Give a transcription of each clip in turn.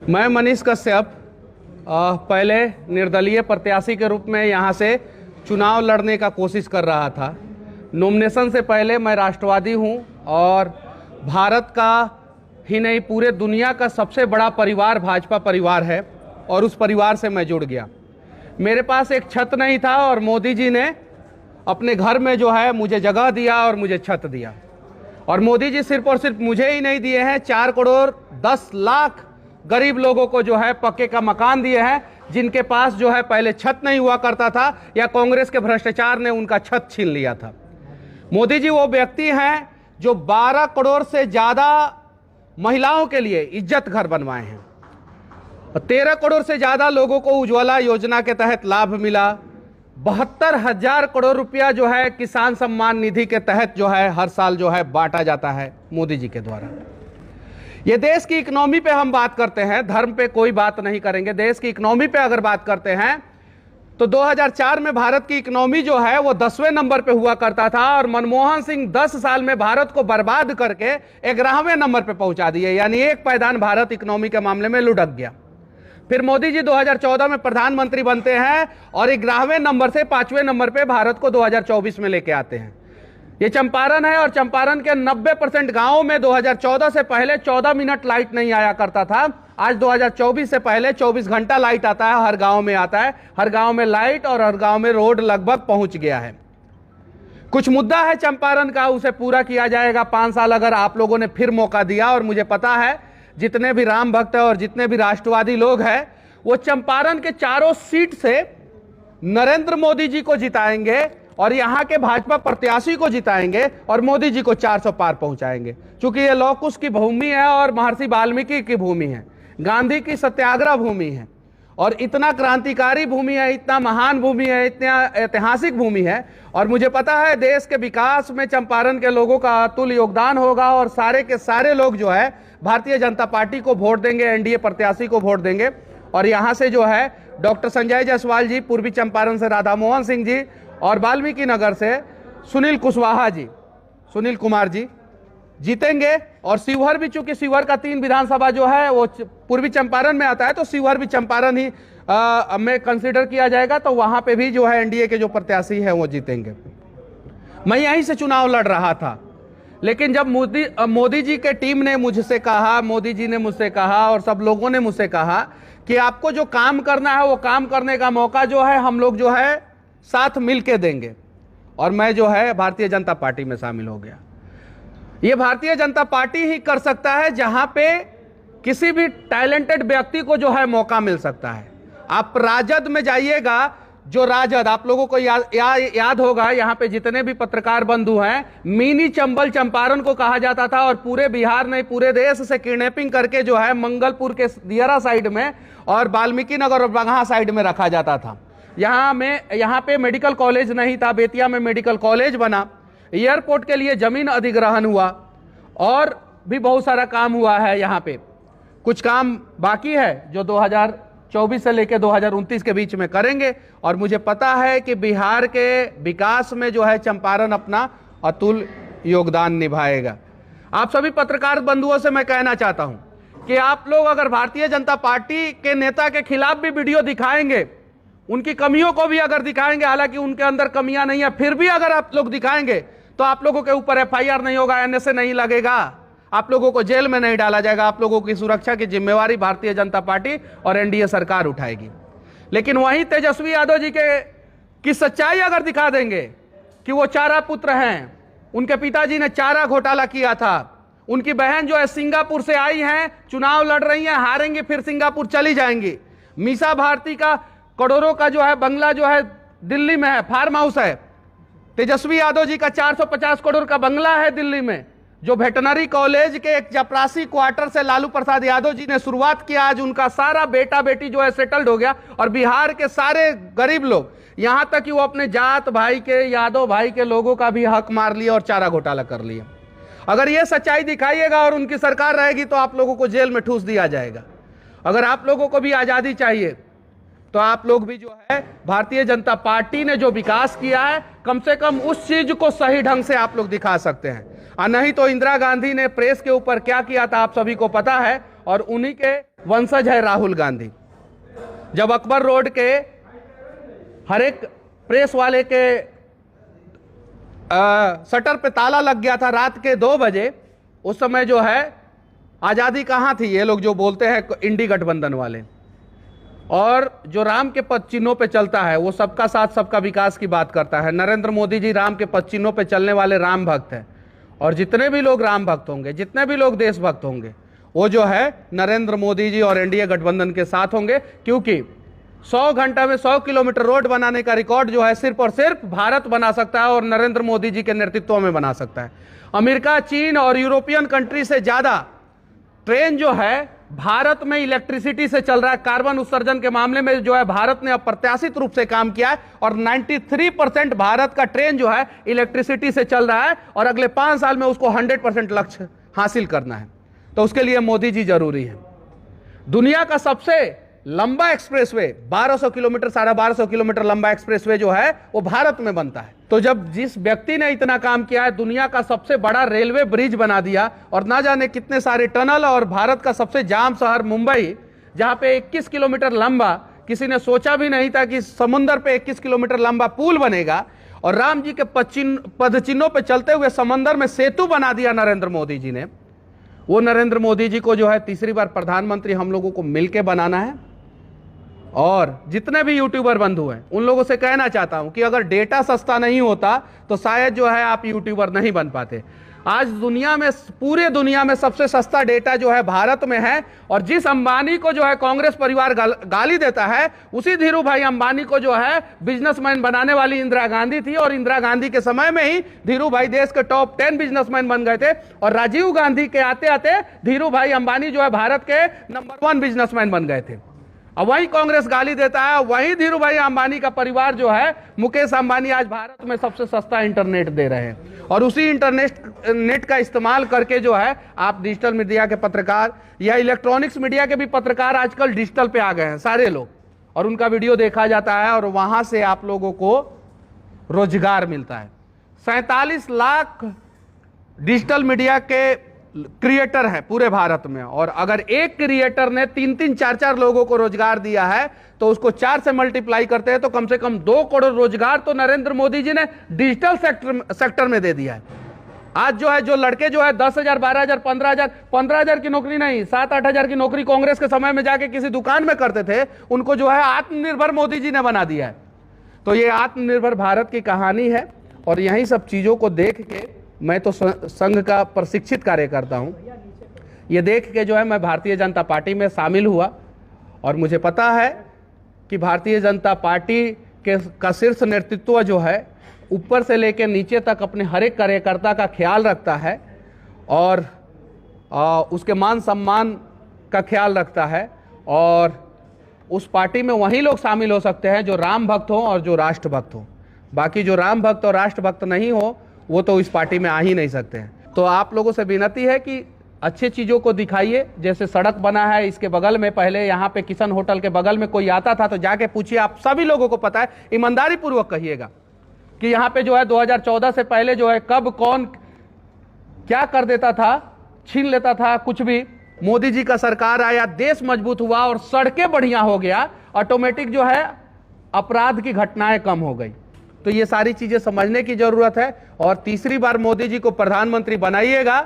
मैं मनीष कश्यप पहले निर्दलीय प्रत्याशी के रूप में यहाँ से चुनाव लड़ने का कोशिश कर रहा था। नॉमिनेशन से पहले मैं राष्ट्रवादी हूँ और भारत का ही नहीं पूरे दुनिया का सबसे बड़ा परिवार भाजपा परिवार है और उस परिवार से मैं जुड़ गया। मेरे पास एक छत नहीं था और मोदी जी ने अपने घर में जो है मुझे जगह दिया और मुझे छत दिया। और मोदी जी सिर्फ और सिर्फ मुझे ही नहीं दिए हैं, 4 करोड़ 10 लाख गरीब लोगों को जो है पक्के का मकान दिए हैं, जिनके पास जो है पहले छत नहीं हुआ करता था या कांग्रेस के भ्रष्टाचार ने उनका छत छीन लिया था। मोदी जी वो व्यक्ति हैं जो 12 करोड़ से ज्यादा महिलाओं के लिए इज्जत घर बनवाए हैं। 13 करोड़ से ज्यादा लोगों को उज्ज्वला योजना के तहत लाभ मिला। 72,000 करोड़ रुपया जो है किसान सम्मान निधि के तहत जो है हर साल जो है बांटा जाता है मोदी जी के द्वारा। ये देश की इकोनॉमी पे हम बात करते हैं, धर्म पे कोई बात नहीं करेंगे। देश की इकोनॉमी पे अगर बात करते हैं तो 2004 में भारत की इकोनॉमी जो है वो 10वें नंबर पे हुआ करता था और मनमोहन सिंह 10 साल में भारत को बर्बाद करके 11वें नंबर पे पहुंचा दिए, यानी एक पायदान भारत इकोनॉमी के मामले में लुढ़क गया। फिर मोदी जी 2014 में प्रधानमंत्री बनते हैं और 11वें नंबर से 5वें नंबर पे भारत को 2024 में लेके आते हैं। ये चंपारण है और चंपारण के 90% गांवों में 2014 से पहले 14 मिनट लाइट नहीं आया करता था। आज 2024 से पहले 24 घंटा लाइट आता है, हर गांव में आता है। हर गांव में लाइट और हर गांव में रोड लगभग पहुंच गया है। कुछ मुद्दा है चंपारण का, उसे पूरा किया जाएगा। 5 साल अगर आप लोगों ने फिर मौका दिया, और मुझे पता है जितने भी राम भक्त है और जितने भी राष्ट्रवादी लोग हैं वो चंपारण के चारों सीट से नरेंद्र मोदी जी को जिताएंगे और यहाँ के भाजपा प्रत्याशी को जिताएंगे और मोदी जी को 400 पार पहुंचाएंगे। क्योंकि ये लौह कुश की भूमि है और महर्षि वाल्मीकि की भूमि है, गांधी की सत्याग्रह भूमि है और इतना क्रांतिकारी भूमि है, इतना महान भूमि है, इतना ऐतिहासिक भूमि है। और मुझे पता है देश के विकास में चंपारण के लोगों का अतुल्य योगदान होगा और सारे के सारे लोग जो है भारतीय जनता पार्टी को वोट देंगे, एनडीए प्रत्याशी को वोट देंगे। और यहाँ से जो है डॉक्टर संजय जायसवाल जी, पूर्वी चंपारण से राधा मोहन सिंह जी और वाल्मीकि नगर से सुनील कुशवाहा जी, सुनील कुमार जी जीतेंगे। और शिवहर भी, चूंकि शिवहर का 3 विधानसभा जो है वो पूर्वी चंपारण में आता है, तो शिवहर भी चंपारण ही में कंसीडर किया जाएगा, तो वहां पे भी जो है एनडीए के जो प्रत्याशी है वो जीतेंगे। मैं यहीं से चुनाव लड़ रहा था, लेकिन जब मोदी जी के टीम ने मुझसे कहा, मोदी जी ने मुझसे कहा और सब लोगों ने मुझसे कहा कि आपको जो काम करना है वो काम करने का मौका जो है हम लोग जो है साथ मिलके देंगे, और मैं जो है भारतीय जनता पार्टी में शामिल हो गया। ये भारतीय जनता पार्टी ही कर सकता है जहां पे किसी भी टैलेंटेड व्यक्ति को जो है मौका मिल सकता है। आप राजद में जाइएगा, जो राजद आप लोगों को याद होगा, यहाँ पे जितने भी पत्रकार बंधु हैं, मिनी चंबल चंपारण को कहा जाता था और पूरे बिहार नहीं पूरे देश से किडनैपिंग करके जो है मंगलपुर के दियारा साइड में और वाल्मीकि नगर और बगहा साइड में रखा जाता था। यहाँ पे मेडिकल कॉलेज नहीं था, बेतिया में मेडिकल कॉलेज बना, एयरपोर्ट के लिए जमीन अधिग्रहण हुआ और भी बहुत सारा काम हुआ है। यहाँ पे कुछ काम बाकी है जो 2024 से लेकर 2029 के बीच में करेंगे। और मुझे पता है कि बिहार के विकास में जो है चंपारण अपना अतुल्य योगदान निभाएगा। आप सभी पत्रकार बंधुओं से मैं कहना चाहता हूं कि आप लोग अगर भारतीय जनता पार्टी के नेता के खिलाफ भी वीडियो दिखाएंगे, उनकी कमियों को भी अगर दिखाएंगे, हालांकि उनके अंदर कमियां नहीं है, फिर भी अगर आप लोग दिखाएंगे तो आप लोगों के ऊपर एफआईआर नहीं होगा, एनएसए नहीं लगेगा, आप लोगों को जेल में नहीं डाला जाएगा। आप लोगों की सुरक्षा की जिम्मेवारी भारतीय जनता पार्टी और एनडीए सरकार उठाएगी। लेकिन वहीं तेजस्वी यादव जी की सच्चाई अगर दिखा देंगे कि वो चारा पुत्र हैं, उनके पिताजी ने चारा घोटाला किया था, उनकी बहन जो है सिंगापुर से आई हैं, चुनाव लड़ रही हैं, हारेंगी, फिर सिंगापुर चली जाएंगी। मीसा भारती का करोड़ों का जो है बंगला जो है दिल्ली में है, फार्म हाउस है। तेजस्वी यादव जी का 450 करोड़ का बंगला है दिल्ली में, जो वेटनरी कॉलेज के एक चपरासी क्वार्टर से लालू प्रसाद यादव जी ने शुरुआत किया। आज उनका सारा बेटा बेटी जो है सेटल्ड हो गया और बिहार के सारे गरीब लोग, यहां तक कि वो अपने जात भाई के, यादव भाई के लोगों का भी हक मार लिया और चारा घोटाला कर लिया। अगर ये सच्चाई दिखाइएगा और उनकी सरकार रहेगी तो आप लोगों को जेल में ठूस दिया जाएगा। अगर आप लोगों को भी आजादी चाहिए तो आप लोग भी जो है भारतीय जनता पार्टी ने जो विकास किया है, कम से कम उस चीज को सही ढंग से आप लोग दिखा सकते हैं। नहीं तो इंदिरा गांधी ने प्रेस के ऊपर क्या किया था आप सभी को पता है, और उन्हीं के वंशज है राहुल गांधी। जब अकबर रोड के हर एक प्रेस वाले के शटर पे ताला लग गया था रात के 2 बजे, उस समय जो है आज़ादी कहाँ थी, ये लोग जो बोलते हैं इंडी गठबंधन वाले। और जो राम के पद चिन्हों पे चलता है वो सबका साथ सबका विकास की बात करता है। नरेंद्र मोदी जी राम के पद चिन्हों पे चलने वाले राम भक्त हैं। और जितने भी लोग राम भक्त होंगे, जितने भी लोग देशभक्त होंगे, वो जो है नरेंद्र मोदी जी और एनडीए गठबंधन के साथ होंगे, क्योंकि 100 घंटा में 100 किलोमीटर रोड बनाने का रिकॉर्ड जो है सिर्फ और सिर्फ भारत बना सकता है और नरेंद्र मोदी जी के नेतृत्व में बना सकता है। अमेरिका, चीन और यूरोपियन कंट्री से ज्यादा ट्रेन जो है भारत में इलेक्ट्रिसिटी से चल रहा है। कार्बन उत्सर्जन के मामले में जो है भारत ने अप्रत्याशित रूप से काम किया है और 93% भारत का ट्रेन जो है इलेक्ट्रिसिटी से चल रहा है और अगले 5 साल में उसको 100% लक्ष्य हासिल करना है। तो उसके लिए मोदी जी जरूरी है। दुनिया का सबसे लंबा एक्सप्रेसवे 1200 किलोमीटर, 1250 किलोमीटर लंबा एक्सप्रेसवे जो है वो भारत में बनता है। तो जब जिस व्यक्ति ने इतना काम किया है, दुनिया का सबसे बड़ा रेलवे ब्रिज बना दिया और ना जाने कितने सारे टनल, और भारत का सबसे जाम शहर मुंबई जहां पे 21 किलोमीटर लंबा, किसी ने सोचा भी नहीं था कि समुद्र पे 21 किलोमीटर लंबा पुल बनेगा, और राम जी के पदचिन्हों पे चलते हुए समंदर में सेतु बना दिया नरेंद्र मोदी जी ने। वो नरेंद्र मोदी जी को जो है तीसरी बार प्रधानमंत्री हम लोगों को मिलकर बनाना है। और जितने भी यूट्यूबर बंधु हैं उन लोगों से कहना चाहता हूं कि अगर डेटा सस्ता नहीं होता तो शायद जो है आप यूट्यूबर नहीं बन पाते। आज दुनिया में, पूरे दुनिया में सबसे सस्ता डेटा जो है भारत में है। और जिस अंबानी को जो है कांग्रेस परिवार गाली देता है, उसी धीरू भाई अंबानी को जो है बिजनेसमैन बनाने वाली इंदिरा गांधी थी। और इंदिरा गांधी के समय में ही धीरू भाई देश के टॉप 10 बिजनेसमैन बन गए थे। और राजीव गांधी के आते आते धीरू भाई अंबानी जो है भारत के नंबर 1 बिजनेसमैन बन गए थे। अब वही कांग्रेस गाली देता है, वही धीरू भाई अंबानी का परिवार जो है, मुकेश अंबानी आज भारत में सबसे सस्ता इंटरनेट दे रहे हैं। और उसी इंटरनेट का इस्तेमाल करके जो है आप डिजिटल मीडिया के पत्रकार या इलेक्ट्रॉनिक्स मीडिया के भी पत्रकार आजकल डिजिटल पे आ गए हैं सारे लोग, और उनका वीडियो देखा जाता है और वहां से आप लोगों को रोजगार मिलता है। 47 लाख डिजिटल मीडिया के क्रिएटर है पूरे भारत में, और अगर एक क्रिएटर ने 3-3, 4-4 लोगों को रोजगार दिया है तो उसको 4 से मल्टीप्लाई करते हैं तो कम से कम 2 करोड़ रोजगार तो नरेंद्र मोदी जी ने डिजिटल सेक्टर में दे दिया है। आज जो है जो लड़के जो है 10,000, 12,000, 15,000 की नौकरी नहीं, 7-8 हजार की नौकरी कांग्रेस के समय में जाके किसी दुकान में करते थे, उनको जो है आत्मनिर्भर मोदी जी ने बना दिया है। तो ये आत्मनिर्भर भारत की कहानी है। और यही सब चीजों को देख के मैं तो संघ का प्रशिक्षित कार्य करता हूं, ये देख के जो है मैं भारतीय जनता पार्टी में शामिल हुआ। और मुझे पता है कि भारतीय जनता पार्टी का शीर्ष नेतृत्व जो है ऊपर से लेकर नीचे तक अपने हर एक कार्यकर्ता का ख्याल रखता है और उसके मान सम्मान का ख्याल रखता है। और उस पार्टी में वही लोग शामिल हो सकते हैं जो राम भक्त हो और जो राष्ट्र भक्त हो। बाकी जो राम भक्त और राष्ट्र भक्त नहीं हो वो तो इस पार्टी में आ ही नहीं सकते हैं। तो आप लोगों से विनती है कि अच्छी चीज़ों को दिखाइए। जैसे सड़क बना है इसके बगल में, पहले यहाँ पे किशन होटल के बगल में कोई आता था तो जाके पूछिए, आप सभी लोगों को पता है, ईमानदारी पूर्वक कहिएगा कि यहाँ पे जो है 2014 से पहले जो है कब कौन क्या कर देता था, छीन लेता था कुछ भी। मोदी जी का सरकार आया, देश मजबूत हुआ और सड़कें बढ़िया हो गया, ऑटोमेटिक जो है अपराध की घटनाएं कम हो गई। तो ये सारी चीजें समझने की जरूरत है। और तीसरी बार मोदी जी को प्रधानमंत्री बनाइएगा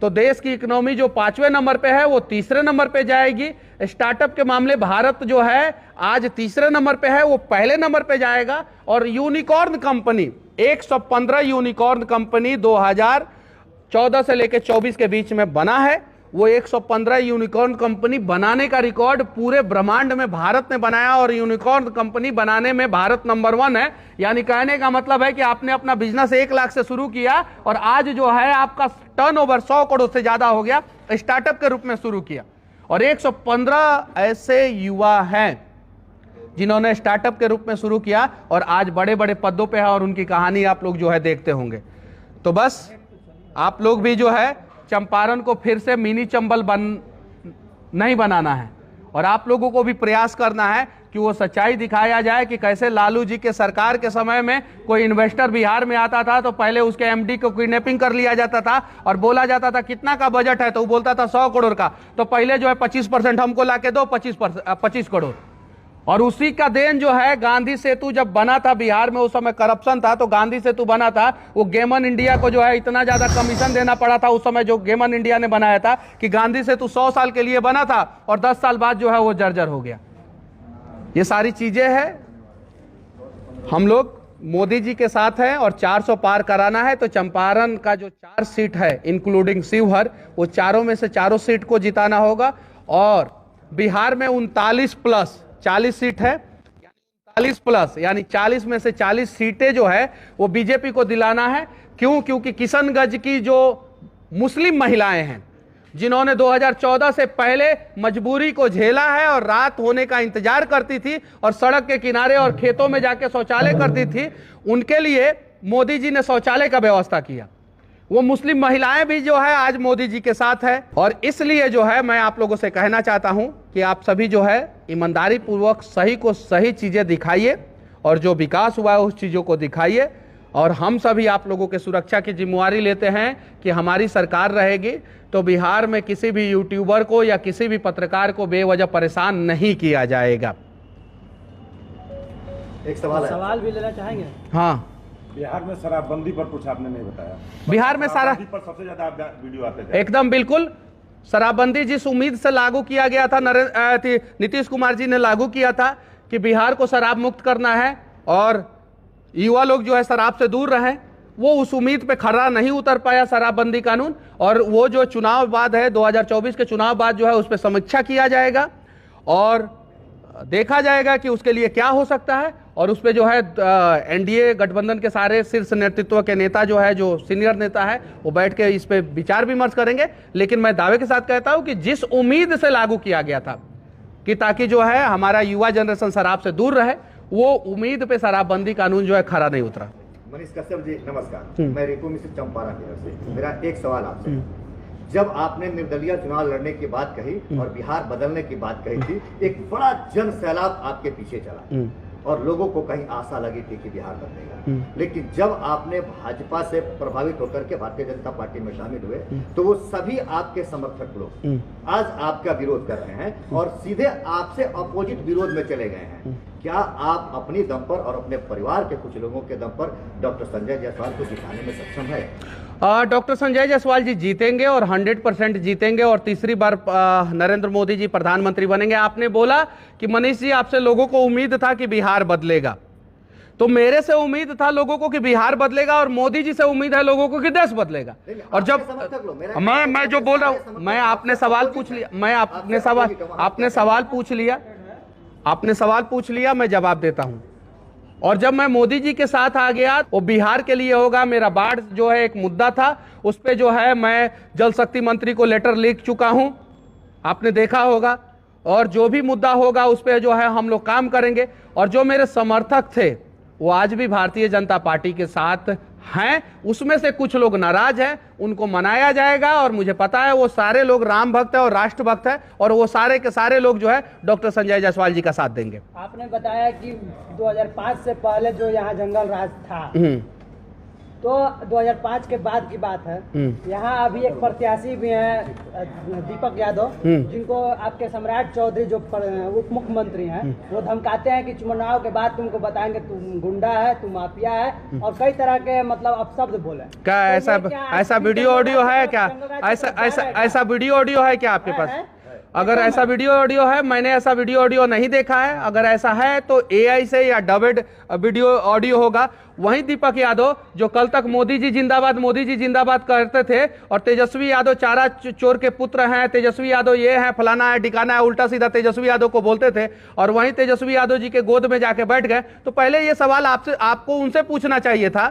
तो देश की इकोनॉमी जो 5वें नंबर पे है वो 3रे नंबर पे जाएगी। स्टार्टअप के मामले भारत जो है आज 3रे नंबर पे है, वो पहले नंबर पे जाएगा। और यूनिकॉर्न कंपनी 115 यूनिकॉर्न कंपनी 2014 से लेकर 24 के बीच में बना है। वो 115 यूनिकॉर्न कंपनी बनाने का रिकॉर्ड पूरे ब्रह्मांड में भारत ने बनाया और यूनिकॉर्न कंपनी बनाने में भारत नंबर 1 है। यानी कहने का मतलब है कि आपने अपना बिजनेस 1 लाख से शुरू किया और आज जो है आपका टर्नओवर 100 करोड़ से ज्यादा हो गया, स्टार्टअप के रूप में शुरू किया। और 115 ऐसे युवा हैं जिन्होंने स्टार्टअप के रूप में शुरू किया और आज बड़े बड़े पदों पे है और उनकी कहानी आप लोग जो है देखते होंगे। तो बस आप लोग भी जो है चंपारण को फिर से मिनी चंबल नहीं बनाना है और आप लोगों को भी प्रयास करना है कि वो सच्चाई दिखाया जाए कि कैसे लालू जी के सरकार के समय में कोई इन्वेस्टर बिहार में आता था तो पहले उसके एमडी को किडनैपिंग कर लिया जाता था और बोला जाता था कितना का बजट है, तो वो बोलता था 100 करोड़ का, तो पहले जो है 25% हमको लाके दो, 25 करोड़। और उसी का देन जो है गांधी सेतु जब बना था बिहार में, उस समय करप्शन था तो गांधी सेतु बना था, वो गेमन इंडिया को जो है इतना ज्यादा कमीशन देना पड़ा था उस समय, जो गेमन इंडिया ने बनाया था कि गांधी सेतु 100 साल के लिए बना था और 10 साल बाद जो है वो जर्जर हो गया। ये सारी चीजें हैं, हम लोग मोदी जी के साथ हैं और 400 पार कराना है। तो चंपारण का जो 4 सीट है इंक्लूडिंग शिवहर, वो चारों में से चारों सीट को जिताना होगा। और बिहार में 39 प्लस 40 सीट है, 39 प्लस यानी 40 में से 40 सीटें जो है वो बीजेपी को दिलाना है। क्यों? क्योंकि किशनगंज की जो मुस्लिम महिलाएं हैं जिन्होंने 2014 से पहले मजबूरी को झेला है और रात होने का इंतजार करती थी और सड़क के किनारे और खेतों में जाके शौचालय करती थी, उनके लिए मोदी जी ने शौचालय का व्यवस्था किया। वो मुस्लिम महिलाएं भी जो है आज मोदी जी के साथ है। और इसलिए जो है मैं आप लोगों से कहना चाहता हूं कि आप सभी जो है ईमानदारी पूर्वक सही को सही चीजें दिखाइए और जो विकास हुआ है उस चीजों को दिखाइए। और हम सभी आप लोगों के सुरक्षा की जिम्मेवारी लेते हैं कि हमारी सरकार रहेगी तो बिहार में किसी भी यूट्यूबर को या किसी भी पत्रकार को बेवजह परेशान नहीं किया जाएगा। एक सवाल भी लेना चाहेंगे? हाँ, बिहार में शराबबंदी पर कुछ आपने नहीं बताया। बिहार में शराबबंदी पर सबसे ज्यादा वीडियो आते थे। एकदम बिल्कुल, शराबबंदी जिस उम्मीद से लागू किया गया था, नीतीश कुमार जी ने लागू किया था कि बिहार को शराब मुक्त करना है और युवा लोग जो है शराब से दूर रहें, वो उस उम्मीद पे खरा नहीं उतर पाया शराबबंदी कानून। और वो जो चुनाव बाद है 2024 के चुनाव बाद जो है उस पर समीक्षा किया जाएगा और देखा जाएगा कि उसके लिए क्या हो सकता है। और उस पर जो है एनडीए गठबंधन के सारे शीर्ष नेतृत्व के नेता जो है, जो सीनियर नेता है, वो बैठ के इस पे विचार विमर्श करेंगे। लेकिन मैं दावे के साथ कहता हूं कि जिस उम्मीद से लागू किया गया था कि ताकि जो है हमारा युवा जनरेशन शराब से दूर रहे, वो उम्मीद पे शराबबंदी कानून जो है खरा नहीं उतरा। मनीष कश्यप जी नमस्कार, मैं रिको मिश्र चंपारण की तरफ से। मेरा एक सवाल आपसे, जब आपने निर्दलीय चुनाव लड़ने की बात कही और बिहार बदलने की बात कही थी, एक बड़ा जन सैलाब आपके पीछे चला और लोगों को कहीं आशा लगी थी कि बिहार बदलेगा। लेकिन जब आपने भाजपा से प्रभावित होकर के भारतीय जनता पार्टी में शामिल हुए तो वो सभी आपके समर्थक लोग आज आपका विरोध कर रहे हैं और सीधे आपसे अपोजिट विरोध में चले गए हैं। क्या आप अपनी दम पर और अपने परिवार के कुछ लोगों के दम पर डॉक्टर संजय जायसवाल को जिताने में सक्षम है? डॉक्टर संजय जायसवाल जी जीतेंगे और 100% जीतेंगे और तीसरी बार नरेंद्र मोदी जी प्रधानमंत्री बनेंगे। आपने बोला कि मनीष जी आपसे लोगों को उम्मीद था कि बिहार बदलेगा, तो मेरे से उम्मीद था लोगों को कि बिहार बदलेगा और मोदी जी से उम्मीद है लोगों को कि देश बदलेगा। और जब मैं जो बोल रहा हूं, मैं आपने सवाल पूछ लिया, मैं आपने सवाल पूछ लिया, मैं जवाब देता हूं। और जब मैं मोदी जी के साथ आ गया वो बिहार के लिए होगा। मेरा बाढ़ जो है एक मुद्दा था, उस पे जो है मैं जल शक्ति मंत्री को लेटर लिख चुका हूं, आपने देखा होगा। और जो भी मुद्दा होगा उस पे जो है हम लोग काम करेंगे। और जो मेरे समर्थक थे वो आज भी भारतीय जनता पार्टी के साथ हैं, उसमें से कुछ लोग नाराज हैं, उनको मनाया जाएगा। और मुझे पता है वो सारे लोग राम भक्त है और राष्ट्र भक्त है और वो सारे के सारे लोग जो है डॉक्टर संजय जायसवाल जी का साथ देंगे। आपने बताया कि 2005 से पहले जो यहाँ जंगल राज था, तो 2005 के बाद की बात है। यहाँ अभी एक प्रत्याशी भी हैं दीपक यादव, जिनको आपके सम्राट चौधरी जो उप मुख्यमंत्री हैं वो धमकाते हैं कि चुनाव के बाद तुमको बताएंगे तुम गुंडा है, तुम माफिया है और कई तरह के मतलब अपशब्द बोले। क्या ऐसा वीडियो ऑडियो है क्या? ऐसा वीडियो ऑडियो है क्या आपके पास? अगर ऐसा वीडियो ऑडियो है, मैंने ऐसा वीडियो ऑडियो नहीं देखा है। अगर ऐसा है तो एआई से या डबेड वीडियो ऑडियो होगा। वहीं दीपक यादव जो कल तक मोदी जी जिंदाबाद करते थे और तेजस्वी यादव चारा चोर के पुत्र हैं, तेजस्वी यादव ये है, फलाना है, ठिकाना है, उल्टा सीधा तेजस्वी यादव को बोलते थे और वहीं तेजस्वी यादव जी के गोद में जाके बैठ गए। तो पहले ये सवाल आपको उनसे पूछना चाहिए था